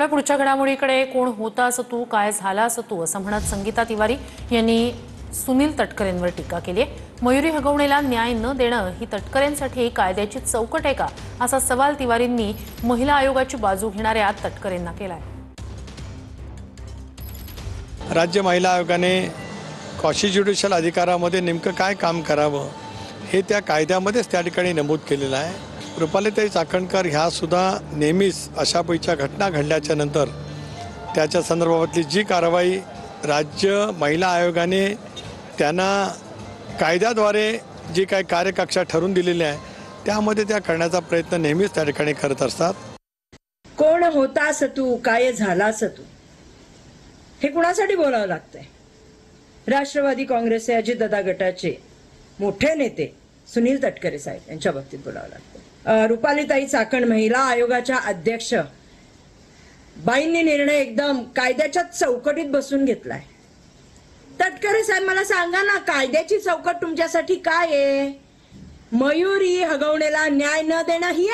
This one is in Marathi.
पण पुढच्या घडामोडीकडे कोण होता असं तू, काय झाला असं तू असं म्हणत संगीता तिवारी यांनी सुनील तटकरेंवर टीका केली आहे। मयुरी हगवणेला न्याय न देणं ही तटकरेंसाठी कायद्याची चौकट आहे का असा सवाल तिवारींनी महिला आयोगाची बाजू घेणाऱ्या तटकरेंना केलाय। राज्य महिला आयोगाने कॉशी ज्युडिशियल अधिकारामध्ये नेमकं काय काम करावं हे त्या कायद्यामध्येच त्या ठिकाणी नमूद केलेलं आहे। रुपालीताई चाकणकर ह्या सुद्धा नेहमीच अशा पैच्या घटना घडल्याच्या नंतर त्याच्या संदर्भातली जी कारवाई राज्य महिला आयोगाने त्यांना कायद्याद्वारे जी काही कार्यकक्षा ठरवून दिलेली आहे त्यामध्ये त्या करण्याचा प्रयत्न नेहमीच त्या ठिकाणी करत असतात। कोण होतास तू, काय झालास तू, हे कुणासाठी बोलावं लागतंय? राष्ट्रवादी काँग्रेसचे अजितदादा गटाचे मोठे नेते सुनील तटकरे साहेब यांच्या बाबतीत बोलावं लागतं। रुपालीताई चाकण महिला आयोगाच्या अध्यक्ष बाईंनी निर्णय एकदम कायद्याच्या चौकटीत बसून घेतलाय। तटकरे साहेब मला सांगा ना, कायद्याची चौकट तुमच्यासाठी काय आहे? मयुरी हगवणेला न्याय न देणं ही